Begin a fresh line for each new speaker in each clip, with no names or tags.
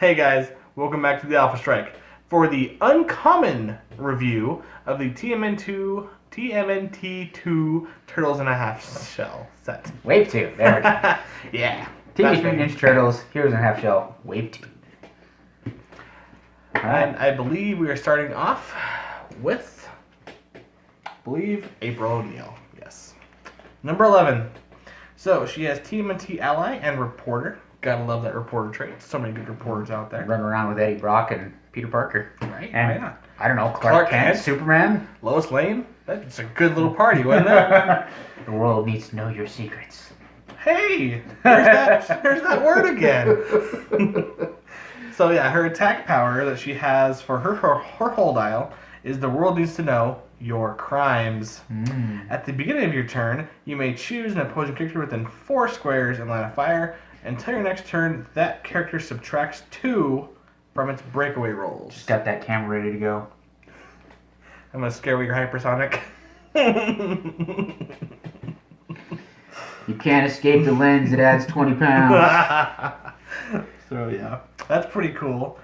Hey guys, welcome back to the Alpha Strike for the uncommon review of the TMNT2 Turtles in a Half Shell set.
Wave 2, there we go.
Yeah.
Teenage Mutant Ninja Turtles, Heroes in a Half Shell, Wave 2.
And I believe we are starting off with, April O'Neil. Yes. Number 11. So she has TMNT Ally and Reporter. Gotta love that reporter trait. So many good reporters out there.
Run around with Eddie Brock and Peter Parker.
Right?
And,
yeah.
I don't know, Clark Kent, Superman.
Lois Lane. That's a good little party, wasn't it?
The world needs to know your secrets.
Hey! There's that word again. So yeah, her attack power that she has for her whole dial is the world needs to know your crimes. At the beginning of your turn, you may choose an opposing character within 4 squares in line of fire. Until your next turn, that character subtracts 2 from its breakaway rolls.
Just got that camera ready to go.
I'm gonna scare with your hypersonic.
You can't escape the lens, it adds 20 pounds.
So yeah, that's pretty cool.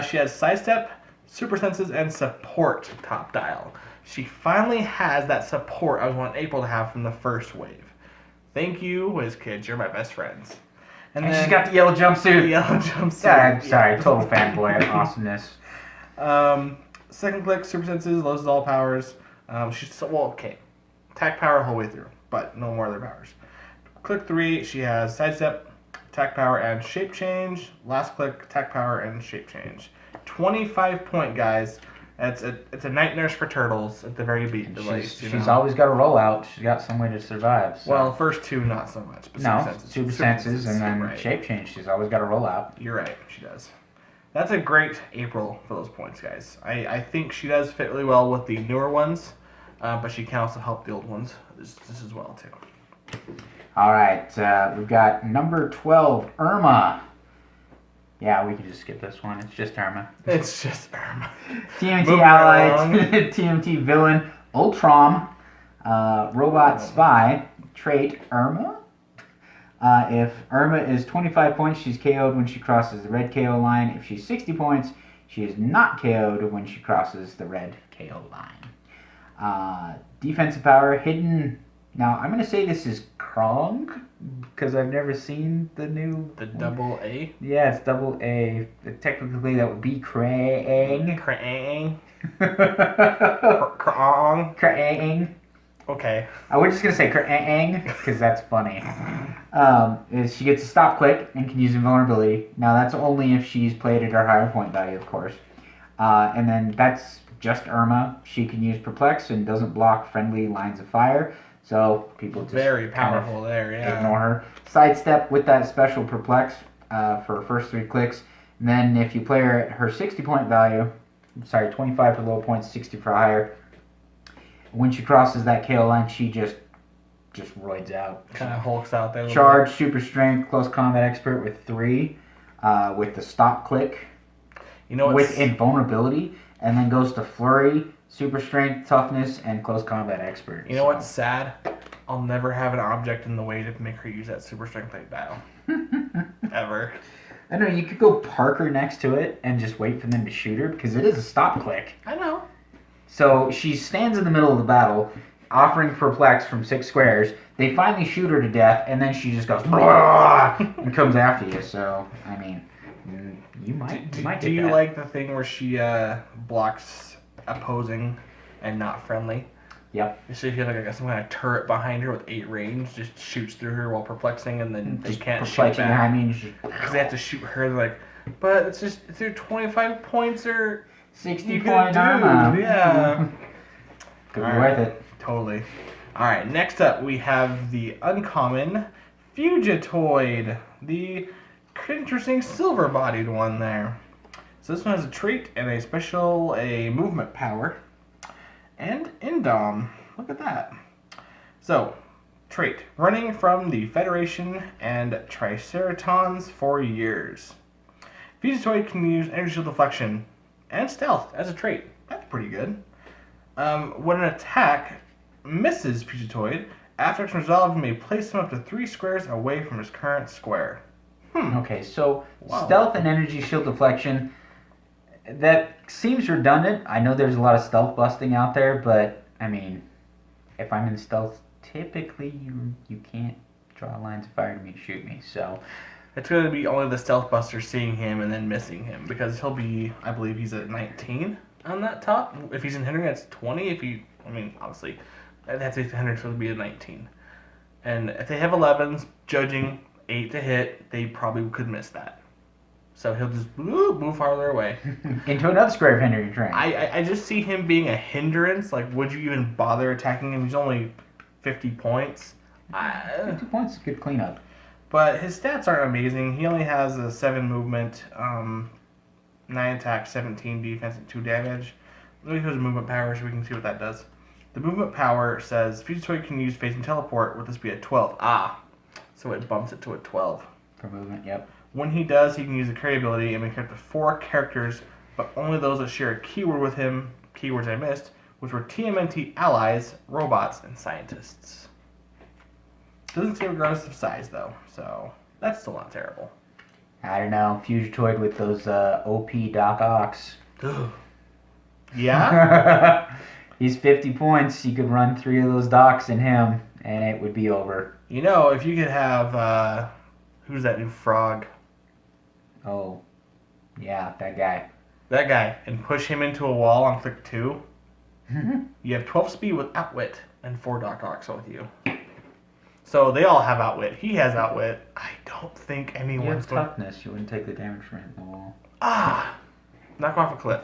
She has sidestep, super senses, and support top dial. She finally has that support I was wanting April to have from the first wave. Thank you, WizKids. You're my best friends.
And she's got the yellow jumpsuit.
The yellow jumpsuit.
Sorry, total fanboy awesomeness.
Second click, super senses, loses all powers. Okay. Attack power the whole way through, but no more other powers. Click 3, she has sidestep, attack power, and shape change. Last click, attack power, and shape change. 25 point, guys. It's a night nurse for turtles at the very least.
She's always got a rollout. She's got some way to survive. So.
Well, first 2 not so much. But
super senses, and then shape change. She's always got a rollout.
You're right, she does. That's a great April for those points, guys. I think she does fit really well with the newer ones, but she can also help the old ones this as well too.
All right, we've got number 12, Irma. Yeah, we can just skip this one. It's just Irma.
It's just Irma.
TMNT Ally, TMNT Villain, Ultron, Robot Spy, trait Irma. If Irma is 25 points, she's KO'd when she crosses the red KO line. If she's 60 points, she is not KO'd when she crosses the red KO line. Defensive power, hidden. Now, I'm going to say this is Krong, because I've never seen the new...
The double A?
Yeah, it's double A. Technically, that would be Krang.
Krang. Krong.
Krang.
Okay.
We're just going to say Krang, because that's funny. She gets a stop click and can use invulnerability. Now, that's only if she's played at her higher point value, of course. And then that's just Irma. She can use Perplex and doesn't block friendly lines of fire. So people just
very powerful there, yeah.
Ignore her. Sidestep with that special Perplex for her first 3 clicks. And then if you play her at her 60 point value, 25 for low points, 60 for higher. When she crosses that KO line, she just roids out.
Kind of hulks out there.
Charge, super strength, close combat expert with 3, with the stop click. With invulnerability, and then goes to flurry, super strength, toughness, and close combat expert.
You know what's sad? I'll never have an object in the way to make her use that super strength type dial. Ever.
I know, you could go park her next to it and just wait for them to shoot her, because it is a stop click.
I know.
So she stands in the middle of the battle, offering Perplex from 6 squares. They finally shoot her to death, and then she just goes and comes after you. So, I mean, you might
do you like the thing where she blocks opposing and not friendly?
Yep.
So you feel like I got some kind of turret behind her with 8 range, just shoots through her while perplexing, and then they can't shoot back. Because they have to shoot her. They're like, but it's either 25 points or
60 point Irma.
Yeah.
Could be worth it.
Totally. All right. Next up, we have the uncommon Fugitoid, the interesting silver-bodied one there. So this one has a trait and a movement power. And Indom. Look at that. So, trait. Running from the Federation and Triceratons for years. Fugitoid can use energy shield deflection and stealth as a trait. That's pretty good. When an attack misses Fugitoid, after it's resolved, you may place him up to 3 squares away from his current square.
Okay, so
Wow.
stealth and energy shield deflection, that seems redundant. I know there's a lot of stealth busting out there, but I mean, if I'm in stealth, typically you can't draw lines of fire to me to shoot me. So
It's going to be only the Stealth Buster seeing him and then missing him because he'll be, I believe he's at 19 on that top. If he's in hindering, that's 20. If he, I mean, obviously, that's 8 to hindering, so it'll be a 19. And if they have 11s, judging 8 to hit, they probably could miss that. So he'll just move farther away.
into another square of hindering terrain.
I just see him being a hindrance. Like, would you even bother attacking him? He's only 50 points.
50 points is a good cleanup.
But his stats aren't amazing. He only has a 7 movement, 9 attack, 17 defense, and 2 damage. Let me go to movement power so we can see what that does. The movement power says Fugitoid can use phasing teleport. Would this be a 12? So it bumps it to a 12.
For movement, yep.
When he does, he can use the carry ability and make up to 4 characters, but only those that share a keyword with him, keywords I missed, which were TMNT allies, robots, and scientists. Doesn't say regardless of size, though, so that's still not terrible.
I don't know, Fugitoid with those OP Doc Ox.
Yeah?
He's 50 points. You could run 3 of those docs in him, and it would be over.
You know, if you could have, who's that new frog?
Oh, yeah, that guy.
That guy, and push him into a wall on click 2. You have 12 speed with Outwit and 4 Doc Ox with you. So they all have Outwit. He has Outwit. I don't think
You
anyone's
have
going.
toughness. You wouldn't take the damage from hitting the wall.
Knock off a cliff.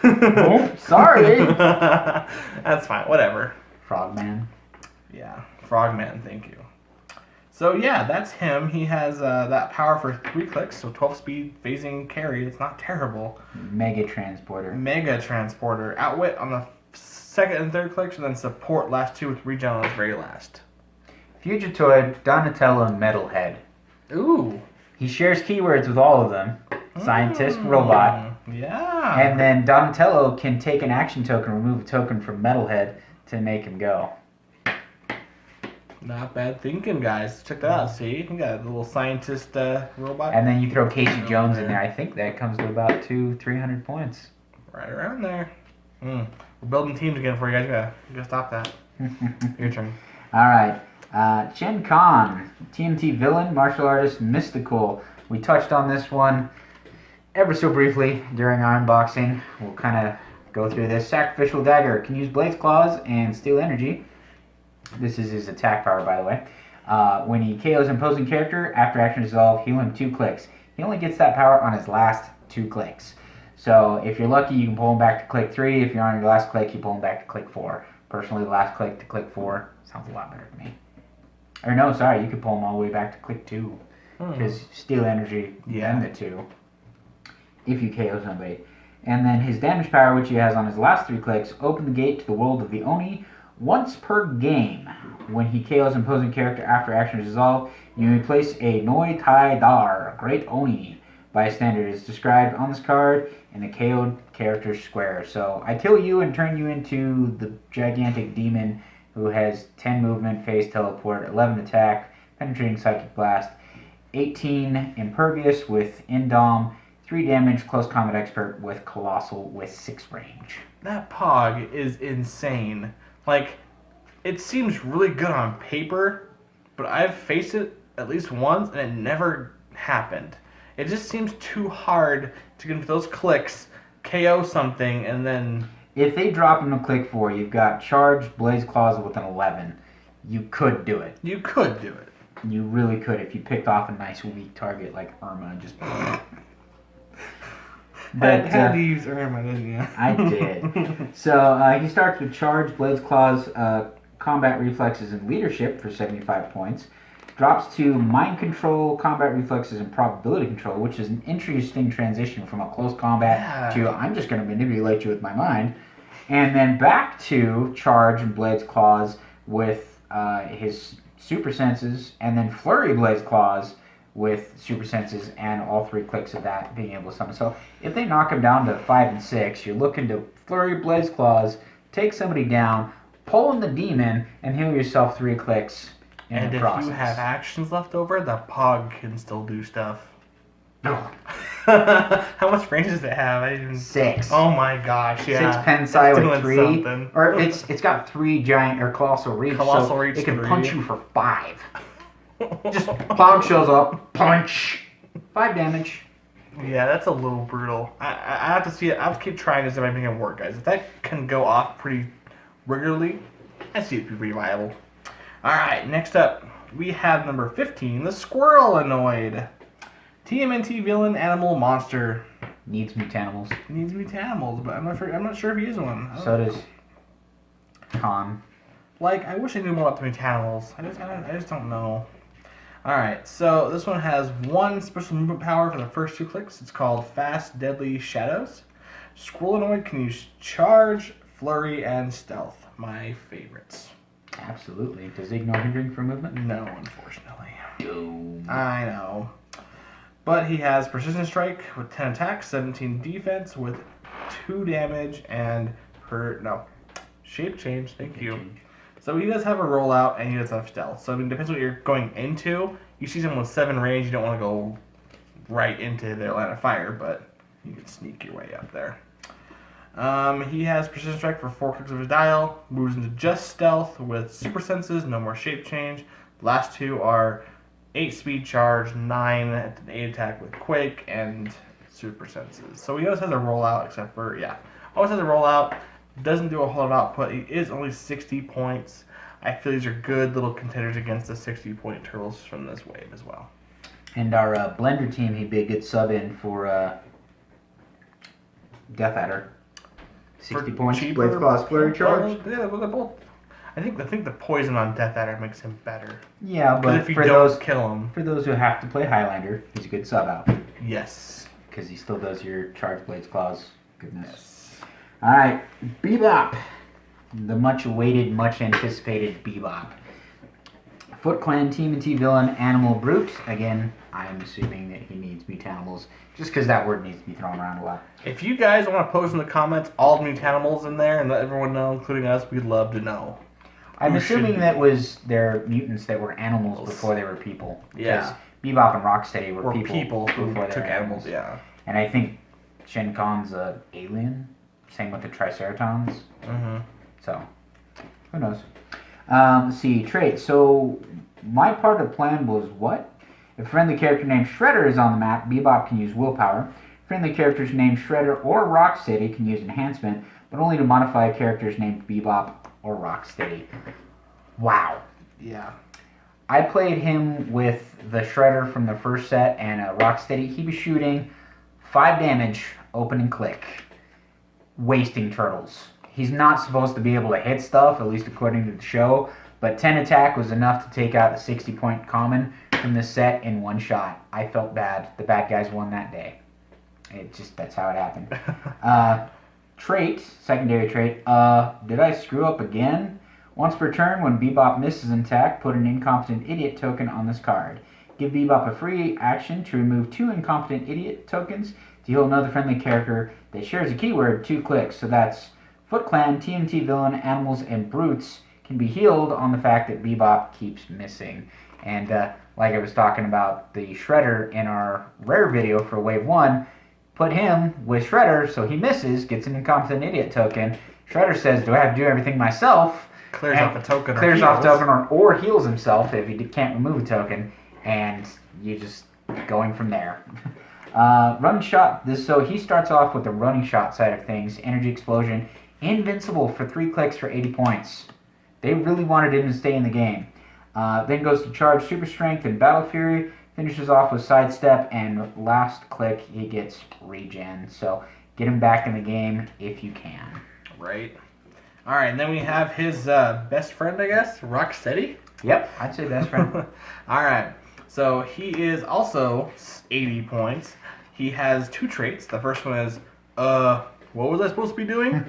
Oh, sorry.
That's fine. Whatever.
Frogman.
Yeah, Frogman. Thank you. So yeah, that's him. He has that power for 3 clicks, so 12 speed, phasing, carry. It's not terrible.
Mega Transporter.
Mega Transporter. Outwit on the second and third clicks, and then support last 2 with regen on his very last.
Fugitoid, Donatello, and Metalhead.
Ooh.
He shares keywords with all of them. Scientist, robot.
Yeah.
And then Donatello can take an action token, remove a token from Metalhead to make him go.
Not bad thinking, guys. Check that out. See, you got a little scientist robot.
And then you throw Casey Jones in there. I think that comes to about 300 points.
Right around there. We're building teams again for you guys. You gotta stop that. Your turn.
All right. Chen Khan, TMT villain, martial artist, mystical. We touched on this one ever so briefly during our unboxing. We'll kind of go through this. Sacrificial dagger can use Blaze Claws and Steal Energy. This is his attack power, by the way. When he KOs an opposing character, after action resolve, heal him 2 clicks. He only gets that power on his last 2 clicks. So if you're lucky, you can pull him back to click 3. If you're on your last click, you pull him back to click 4. Personally, last click to click 4 sounds a lot better to me. Or no, sorry, you could pull him all the way back to click 2. Because Steal Energy and the 2. If you KO somebody. And then his damage power, which he has on his last 3 clicks, open the gate to the world of the Oni once per game. When he KOs an opposing character after action is resolved, you may place a Noi Tai Dar, Great Oni, by standard is described on this card in the KO'd character's square. So I kill you and turn you into the gigantic demon who has 10 movement, phase teleport, 11 attack, penetrating psychic blast, 18 impervious with indom, 3 damage, close combat expert with colossal with 6 range.
That Pog is insane. Like, it seems really good on paper, but I've faced it at least once and it never happened. It just seems too hard to get those clicks, KO something, and then...
If they drop him to click 4, you've got Charge, Blaze Claws with an 11. You could do it.
You could do it.
You really could if you picked off a nice weak target like Irma. Just...
But, had to use Irma, didn't you?
I did. So he starts with Charge, Blaze Claws, Combat Reflexes, and Leadership for 75 points. Drops to Mind Control, Combat Reflexes, and Probability Control, which is an interesting transition from a close combat to I'm just going to manipulate you with my mind. And then back to Charge and Blaze Claws with his Super Senses, and then Flurry Blaze Claws with Super Senses and all 3 clicks of that being able to summon. So if they knock him down to 5 and 6, you're looking to Flurry Blaze Claws, take somebody down, pull in the demon, and heal yourself 3 clicks. in
And
the
if
process.
you have actions left over, the Pog can still do stuff.
Oh,
How much range does it have? I didn't...
6.
Oh my gosh, yeah.
6 Pensai
That's
with
doing
3.
something.
Or it's got 3 giant or colossal reach,
Colossal
so
reach
it can
3.
punch you for 5. Just Pog shows up, punch, 5 damage.
Yeah, that's a little brutal. I have to see it. I have to keep trying to see if I can make it work, guys. If that can go off pretty regularly, I see it be pretty viable. Alright, next up, we have number 15, the Squirrelanoid. TMNT villain, animal, monster.
Needs Mutanimals.
Needs Mutanimals, but I'm not sure if he is one.
So does Khan.
Like, I wish I knew more about the Mutanimals. I just don't know. Alright, so this one has 1 special movement power for the first 2 clicks. It's called Fast Deadly Shadows. Squirrelanoid can use Charge, Flurry, and Stealth. My favorites.
Absolutely. Does he ignore hindering for movement?
No, unfortunately.
Boom.
I know. But he has Precision Strike with 10 attacks, 17 defense with 2 damage, and Shape Change, thank you. So he does have a rollout, and he does have stealth. So, I mean, depends what you're going into. You see someone with 7 range, you don't want to go right into their line of fire, but you can sneak your way up there. He has Precision Strike for 4 clicks of his dial, moves into just stealth with super senses, no more shape change. The last 2 are 8 speed charge, 9 at an 8 attack with quake, and super senses. So he always has a rollout, except for, always has a rollout. Doesn't do a whole lot of output. He is only 60 points. I feel these are good little contenders against the 60-point turtles from this wave as well.
And our Blender team, he'd be a good sub in for Death Adder. 60 points.
Cheaper,
Blade Claws, Flurry Charge.
Yeah, well, they're both. I think the poison on Death Adder makes him better.
Yeah, but
if you
for
don't
those
kill him,
for those who have to play Highlander, he's a good sub out.
yes,
Because he still does your Charge Blades Claws. Goodness.
yes.
Alright, Bebop. The much awaited, much anticipated Bebop. Foot Clan TMNT villain, Animal Brute. Again, I'm assuming that he needs Mutanimals, just because that word needs to be thrown around a lot.
If you guys want to post in the comments all the Mutanimals in there and let everyone know, including us, we'd love to know.
I'm
Who
assuming
should
that was their mutants that were animals before they were people.
Yeah.
Because Bebop and Rocksteady were
Or people who
before they
took
were
animals, yeah.
And I think Shen Khan's an alien. Same with the Triceratons.
Mm-hmm.
So, who knows? Let's see, traits. So, my part of the plan was what? If a friendly character named Shredder is on the map, Bebop can use Willpower. Friendly characters named Shredder or Rocksteady can use Enhancement, but only to modify characters named Bebop or Rocksteady. Wow.
Yeah.
I played him with the Shredder from the first set and Rocksteady. He was shooting 5 damage, open and click, wasting turtles. He's not supposed to be able to hit stuff, at least according to the show, but 10 attack was enough to take out the 60-point common from the set in one shot. I felt bad. The bad guys won that day. That's how it happened. Trait, secondary trait, did I screw up again? Once per turn, when Bebop misses an attack, put an Incompetent Idiot token on this card. Give Bebop a free action to remove 2 Incompetent Idiot tokens to heal another friendly character that shares a keyword 2 clicks. So that's Foot Clan, TMT Villain, Animals, and Brutes can be healed on the fact that Bebop keeps missing. And like I was talking about the Shredder in our rare video for Wave 1, put him with Shredder so he misses, gets an Incompetent Idiot token. Shredder says, do I have to do everything myself?
Clears off a token or
Clears
heals.
off a token or heals himself if he can't remove a token. And you just going from there. Running shot. So he starts off with the running shot side of things. Energy Explosion. Invincible for 3 clicks for 80 points. They really wanted him to stay in the game. Then goes to Charge, Super Strength, and Battle Fury. Finishes off with Sidestep, and last click he gets Regen. So get him back in the game if you can.
Right. Alright, and then we have his best friend, I guess, Rocksteady.
Yep, I'd say best friend.
Alright, so he is also 80 points. He has 2 traits. The first one is, what was I supposed to be doing?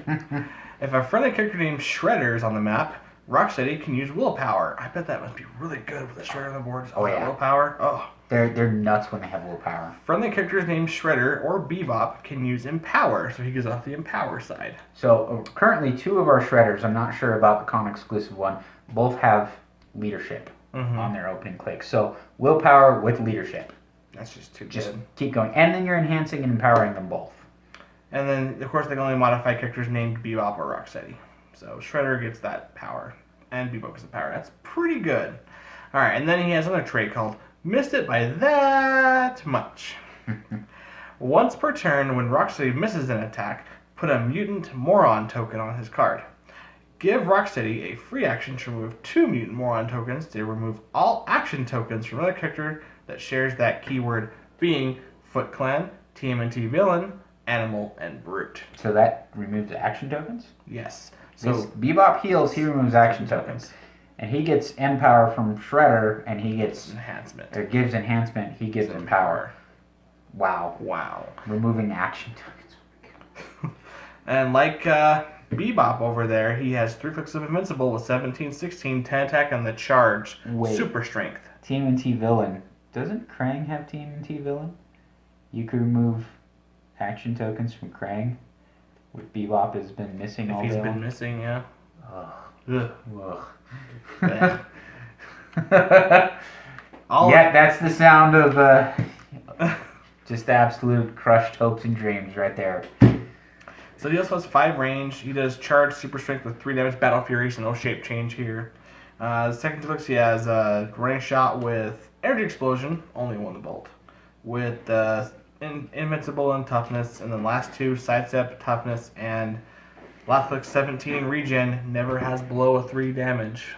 If a friendly character named Shredder is on the map, Rocksteady can use Willpower. I bet that must be really good with a Shredder on the board.
Oh, yeah.
Willpower. Oh.
They're nuts when they have Willpower.
Friendly characters named Shredder or Bebop can use Empower, so he goes off the Empower side.
So currently 2 of our Shredders, I'm not sure about the comic exclusive one, both have leadership. on their opening click. So willpower with leadership.
That's just too
Just
good.
keep going. And then you're enhancing and empowering them both.
And then, of course, they can only modify characters named Bebop or Rocksteady. So Shredder gets that power, and Bebop gets the power. That's pretty good. All right, and then he has another trait called Missed It by That Much. Once per turn, when Rocksteady misses an attack, put a Mutant Moron token on his card. Give Rocksteady a free action to remove 2 Mutant Moron tokens to remove all action tokens from another character that shares that keyword, being Foot Clan, TMNT Villain, Animal, and Brute.
So that removes action tokens?
Yes.
So
So
Bebop heals, he removes action tokens. And he gets Empower from Shredder, and he gets...
enhancement.
Or gives enhancement, he gives Empower. Wow.
Wow.
Removing action tokens.
And like Bebop over there, he has 3 clicks of Invincible with 17, 16, 10 attack, and the charge.
Wait.
Super strength.
TMNT Villain. Doesn't Krang have TMNT Villain? You could remove action tokens from Krang, which Bebop has been missing all day
If he's been
long.
missing, yeah.
Ugh.
Ugh.
Ugh.
All
Yeah, that's the sound of just absolute crushed hopes and dreams right there.
So he also has 5 range. He does charge, super strength with 3 damage, battle fury, so no shape change here. The second looks he has a running shot with energy explosion, only 1 bolt, with invincible and toughness, and then last 2 sidestep, toughness, and last click 17 regen. Never has below 3 damage.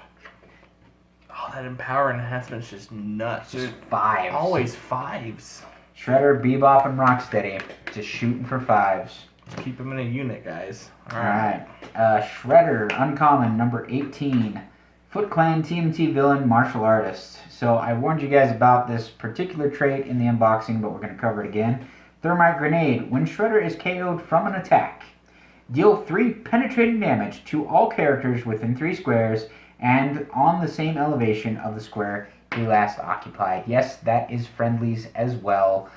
Oh, that empower enhancement is just nuts.
Just
Dude,
5s.
always 5s.
Shredder, Bebop, and Rocksteady just shooting for 5s.
Keep him in a unit, guys.
Alright. Shredder, uncommon, number 18. Foot Clan TMT Villain Martial Artist. So I warned you guys about this particular trait in the unboxing, but we're going to cover it again. Thermite Grenade. When Shredder is KO'd from an attack, deal 3 penetrating damage to all characters within 3 squares and on the same elevation of the square he last occupied. Yes, that is friendlies as well.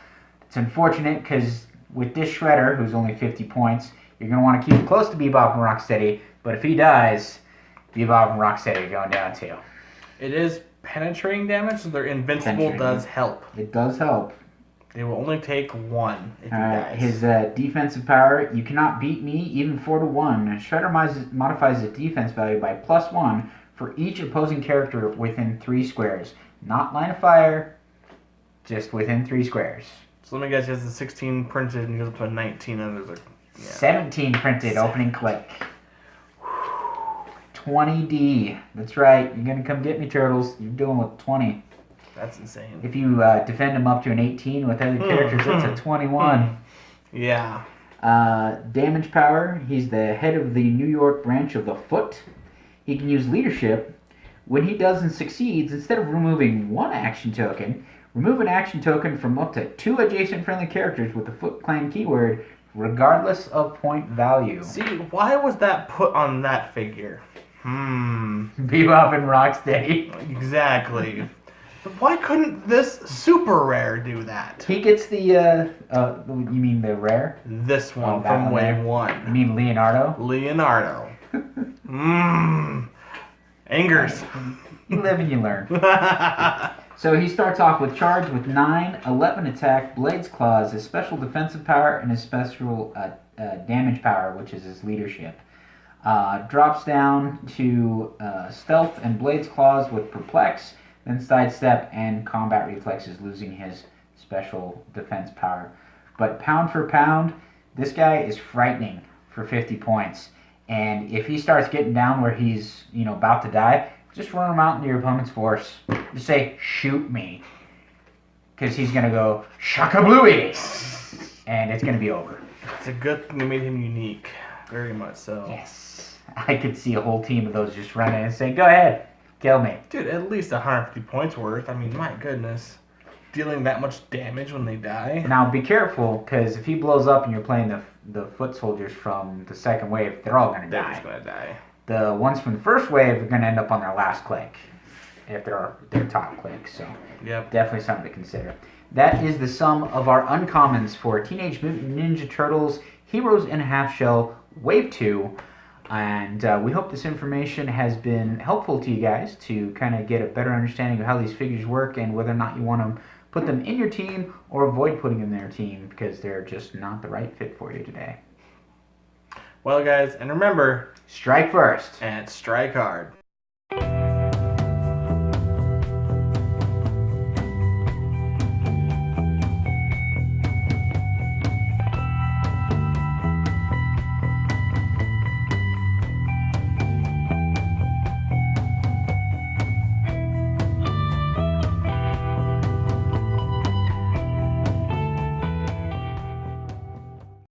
It's unfortunate because with this Shredder, who's only 50 points, you're going to want to keep it close to Bebop and Rocksteady, but if he dies, Bebop and Rocksteady are going down too.
It is penetrating damage, so their invincible does help.
It does help.
They will only take 1 if he
Alright,
dies.
his defensive power, you cannot beat me, even 4-1. Shredder modifies the defense value by +1 for each opposing character within 3 squares. Not line of fire, just within 3 squares.
So let me guess, he has the 16 printed and he goes up to a 19 and there's a... Yeah.
17 printed, opening click. 20D. That's right, you're going to come get me, Turtles. You're dealing with 20.
That's insane.
If you defend him up to an 18 with other characters, that's a 21.
Yeah.
Damage power, he's the head of the New York branch of the Foot. He can use leadership. When he does and succeeds, instead of removing 1 action token, remove an action token from up to 2 adjacent friendly characters with the Foot Clan keyword, regardless of point value.
See, why was that put on that figure?
Bebop and Rocksteady.
Exactly. But why couldn't this super rare do that?
He gets the, you mean the rare?
This one
that
from
one
Wave
there.
1.
You mean Leonardo?
Leonardo. Angers.
You live and you learn. So he starts off with charge with 9, 11 attack, Blades Claws, his special defensive power, and his special damage power, which is his leadership. Drops down to stealth and Blades Claws with perplex, then sidestep and combat reflexes, losing his special defense power. But pound for pound, this guy is frightening for 50 points. And if he starts getting down where he's, about to die, just run him out into your opponent's force. Just say, shoot me. Because he's going to go, shaka-blooey! And it's going to be over.
It's a good thing they made him unique. Very much so.
Yes. I could see a whole team of those just running and saying, go ahead, kill me.
Dude, at least 150 points worth. I mean, my goodness. Dealing that much damage when they die.
Now, be careful, because if he blows up and you're playing the foot soldiers from the second wave, they're all going to
They're
die.
just going to die.
The ones from the first wave are going to end up on their last click, if they're their top click. So,
Yep.
definitely something to consider. That is the sum of our uncommons for Teenage Mutant Ninja Turtles Heroes in a Half Shell Wave 2. And we hope this information has been helpful to you guys to kind of get a better understanding of how these figures work and whether or not you want to put them in your team or avoid putting them in their team because they're just not the right fit for you today.
Well, guys, and remember,
strike first
and strike hard.